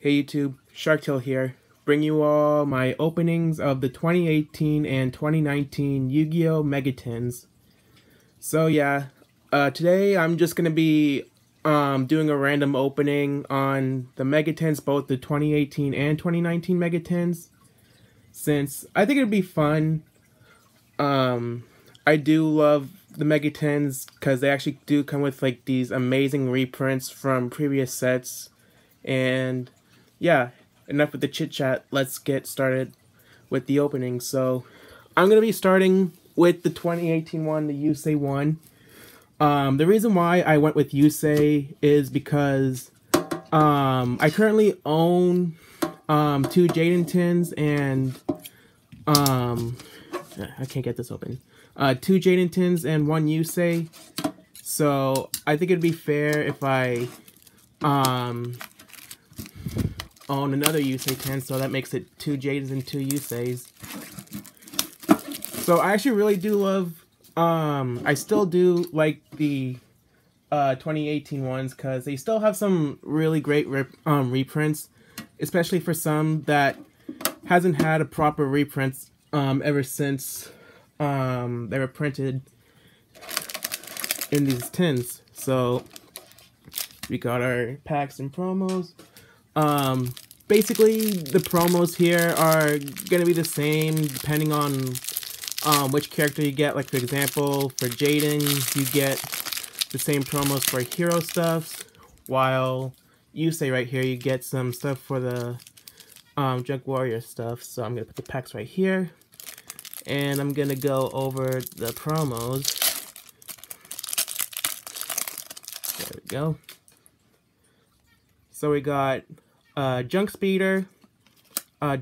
Hey YouTube, SharkTale here, bring you all my openings of the 2018 and 2019 Yu-Gi-Oh! Megatins. So yeah, today I'm just gonna be doing a random opening on the Megatins, both the 2018 and 2019 Megatins, since I think it'd be fun. I do love the Megatins because they actually do come with like these amazing reprints from previous sets. And yeah, enough with the chit chat. Let's get started with the opening. So I'm gonna be starting with the 2018 one, the Yusei one. The reason why I went with Yusei is because I currently own two Jaden Tins and I can't get this open. Two Jaden Tins and one Yusei. So I think it'd be fair if I own another Yusei tin, so that makes it two Jadens and two Yuseis. So I actually really do love, I still do like the 2018 ones because they still have some really great reprints, especially for some that hasn't had a proper reprint ever since they were printed in these tins. So we got our packs and promos. Basically the promos here are gonna be the same depending on which character you get. Like for example, for Jaden you get the same promos for hero stuffs, while Yusei right here you get some stuff for the Junk Warrior stuff. So I'm gonna put the packs right here and I'm gonna go over the promos. There we go. So we got Junk Speeder,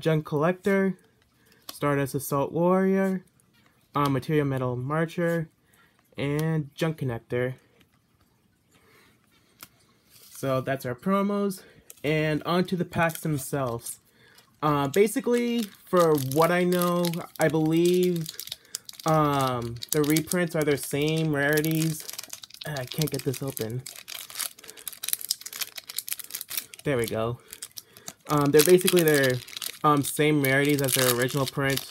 Junk Collector, Stardust Assault Warrior, Material Metal Marcher, and Junk Connector. So that's our promos, and on to the packs themselves. Basically, for what I know, I believe the reprints are their same rarities. I can't get this open. There we go. They're basically their same rarities as their original print.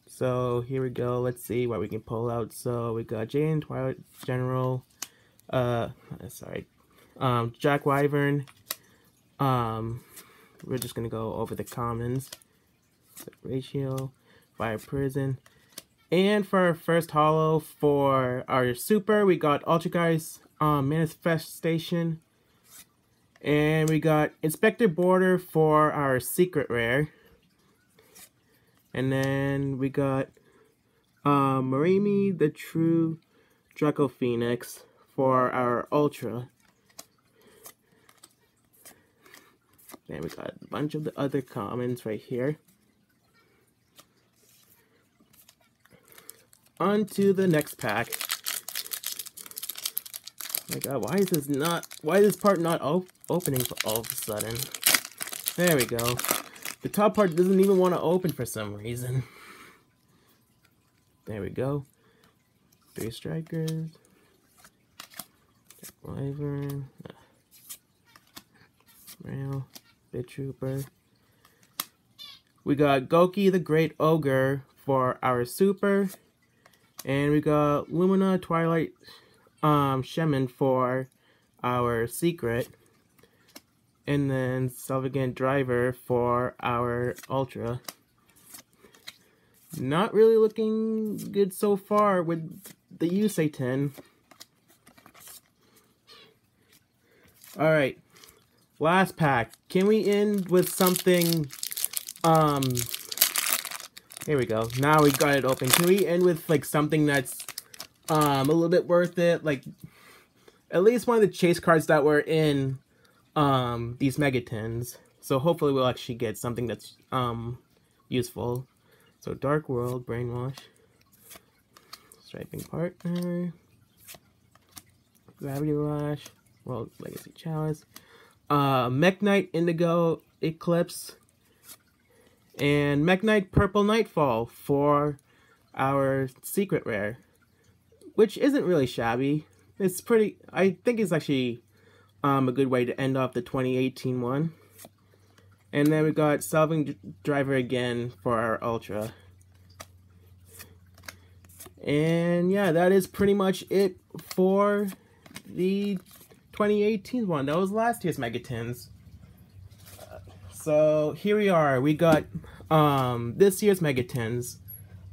So here we go. Let's see what we can pull out. So we got Jaden, Twilight General, Jack Wyvern. We're just gonna go over the commons. Ratio, Fire Prison. And for our first holo, for our super, we got Ultra Guys, Manifestation. And we got Inspector Border for our secret rare. And then we got Marimi, the True Draco Phoenix for our Ultra. Then we got a bunch of the other commons right here. On to the next pack. Oh my god, why is this part not opening for all of a sudden? There we go. The top part doesn't even want to open for some reason. There we go. 3 strikers. Wyvern. Rail. Bit Trooper. We got Goki the Great Ogre for our super. And we got Lumina Twilight Shaman for our secret. And then Selvagant Driver for our Ultra. Not really looking good so far with the Yusei tin. Alright. Last pack. Can we end with something here we go. Now we got it open. Can we end with like something that's a little bit worth it? Like at least one of the chase cards that were in these Megatins. So hopefully we'll actually get something that's useful. So Dark World, Brainwash, Striping Partner, Gravity Rush, World Legacy Chalice, Mech Knight Indigo Eclipse, and Mech Knight Purple Nightfall for our secret rare, which isn't really shabby. It's pretty, I think it's actually a good way to end off the 2018 one. And then we got Salving Driver again for our Ultra. And yeah, that is pretty much it for the 2018 one. That was last year's Megatins. So here we are. We got this year's Megatins.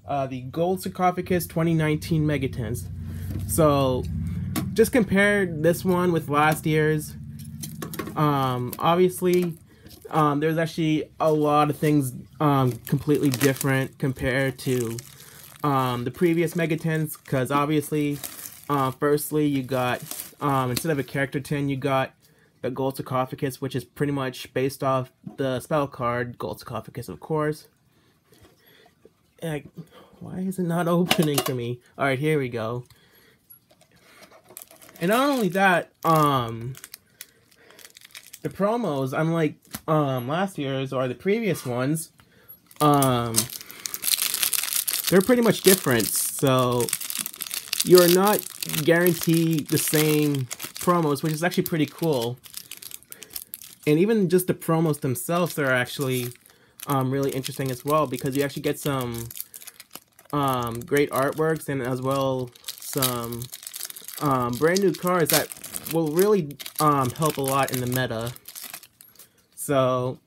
The Gold Sarcophagus 2019 Megatins. So just compare this one with last year's. Obviously, there's actually a lot of things completely different compared to the previous Megatins, because obviously, firstly, you got, instead of a character tin, you got the Gold Sarcophagus, which is pretty much based off the spell card, Gold Sarcophagus, of course. Why is it not opening for me? Alright, here we go. And not only that, the promos, unlike last year's or the previous ones, they're pretty much different. So you're not guaranteed the same promos, which is actually pretty cool. And even just the promos themselves are actually really interesting as well, because you actually get some great artworks and as well some brand new cards that will really help a lot in the meta. So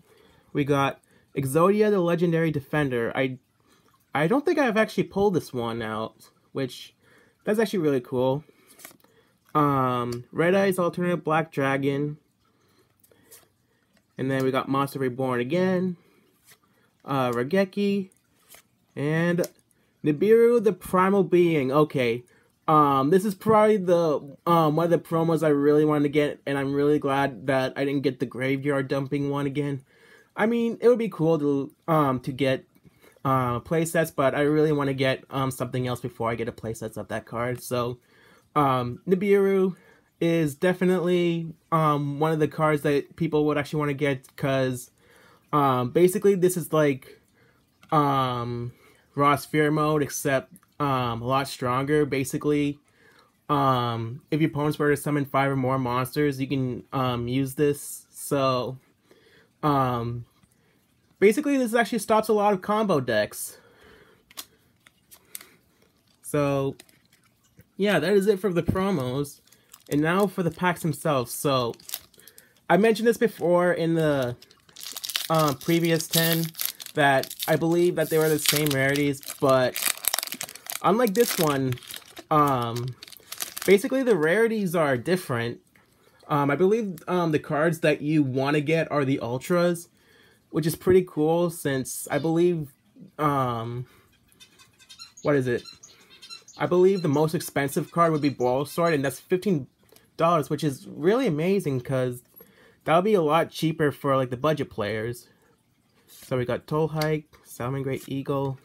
we got Exodia, the Legendary Defender. I don't think I've actually pulled this one out, which that's actually really cool. Red Eyes Alternate Black Dragon. And then we got Monster Reborn again. Raigeki. And Nibiru, the Primal Being. Okay. This is probably the one of the promos I really wanted to get, and I'm really glad that I didn't get the Graveyard Dumping one again. I mean, it would be cool to get playsets, but I really want to get something else before I get a playsets of that card. So Nibiru is definitely one of the cards that people would actually want to get, because basically this is like Raw Sphere mode, except a lot stronger. Basically, if your opponents were to summon 5 or more monsters, you can use this. So basically this actually stops a lot of combo decks. So yeah, that is it for the promos. And now for the packs themselves. So I mentioned this before in the previous 10, that I believe that they were the same rarities, but unlike this one, basically the rarities are different. I believe the cards that you want to get are the Ultras, which is pretty cool, since I believe, what is it? I believe the most expensive card would be Bulbasaur, and that's $15, which is really amazing, because that'll be a lot cheaper for like the budget players. So we got Tolhike, Salamangreat Eagle,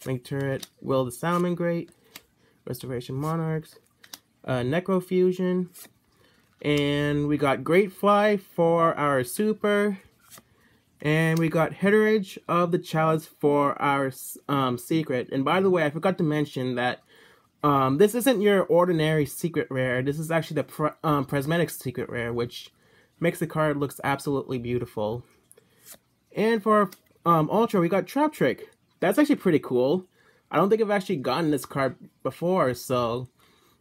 Link Turret, Will the Salamangreat, Restoration Monarchs, Necrofusion, and we got Great Fly for our Super, and we got Heritage of the Chalice for our Secret. And by the way, I forgot to mention that this isn't your ordinary secret rare. This is actually the Prismatic Secret Rare, which makes the card looks absolutely beautiful. And for Ultra, we got Trap Trick. That's actually pretty cool. I don't think I've actually gotten this card before, so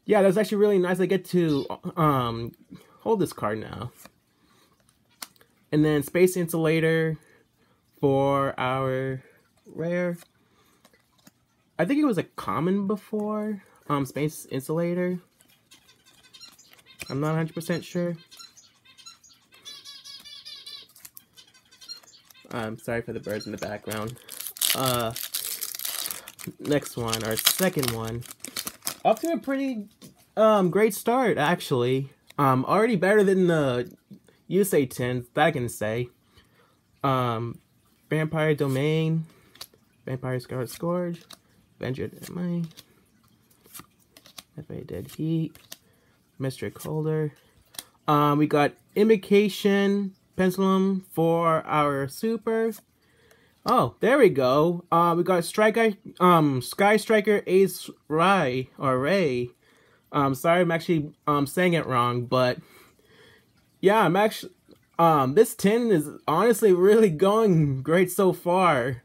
yeah, that's actually really nice. I get to hold this card now. And then Space Insulator for our rare. I think it was a common before, Space Insulator. I'm not 100% sure. I'm sorry for the birds in the background. Next one, our second one. Off to a pretty great start, actually. Already better than the Yusei tins, that I can say. Vampire Domain, Vampire Scarlet Scourge, Avenger of Mine, FA Dead Heat, Mystic Holder. We got Invocation Pendulum for our Super. Oh, there we go. We got Sky Striker Ace Rai or Ray. Sorry, I'm actually saying it wrong, but yeah, I'm actually this tin is honestly really going great so far.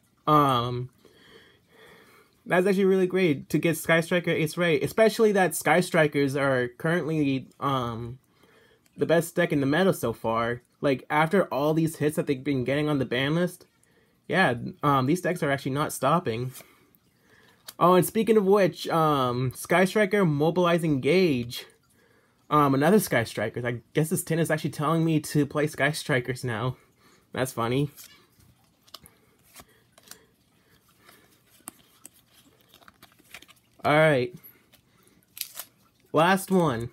That's actually really great to get Sky Striker Ace Ray, especially that Sky Strikers are currently the best deck in the meta so far. Like after all these hits that they've been getting on the ban list, yeah, these decks are actually not stopping. Oh, and speaking of which, Sky Striker Mobilizing Gauge. Another Sky Strikers. I guess this tin is actually telling me to play Sky Strikers now. That's funny. Alright. Last one.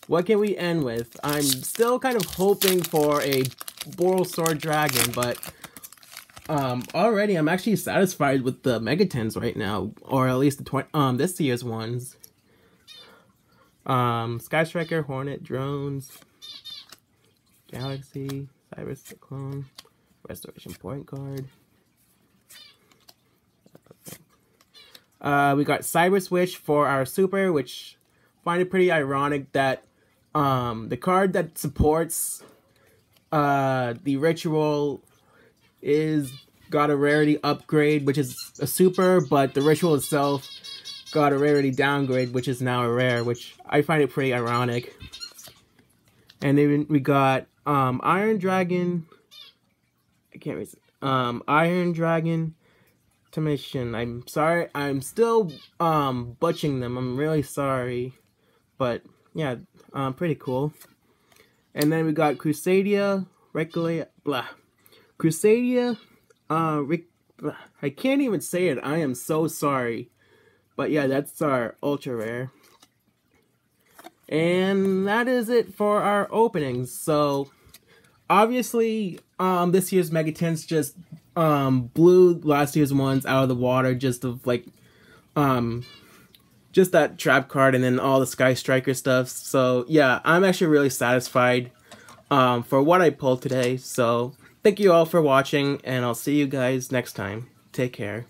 What can we end with? I'm still kind of hoping for a Borrelsword Dragon, but already I'm actually satisfied with the Megatins right now, or at least the this year's ones. Sky Striker, Hornet, Drones, Galaxy, Cyrus Cyclone, Restoration Point Guard. We got Cyber Switch for our super, which I find it pretty ironic that the card that supports the ritual is got a rarity upgrade, which is a super, but the ritual itself got a rarity downgrade, which is now a rare, which I find it pretty ironic. And then we got Iron Dragon. I can't read. Iron Dragon Mission. I'm sorry. I'm still butchering them. I'm really sorry, but yeah, pretty cool. And then we got Crusadia, Reclay, blah, Crusadia, I can't even say it. I am so sorry. But yeah, that's our ultra rare. And that is it for our openings. So obviously, this year's Megatins just blew last year's ones out of the water, just of like just that trap card and then all the Sky Striker stuff. So yeah, I'm actually really satisfied for what I pulled today. So thank you all for watching, and I'll see you guys next time. Take care.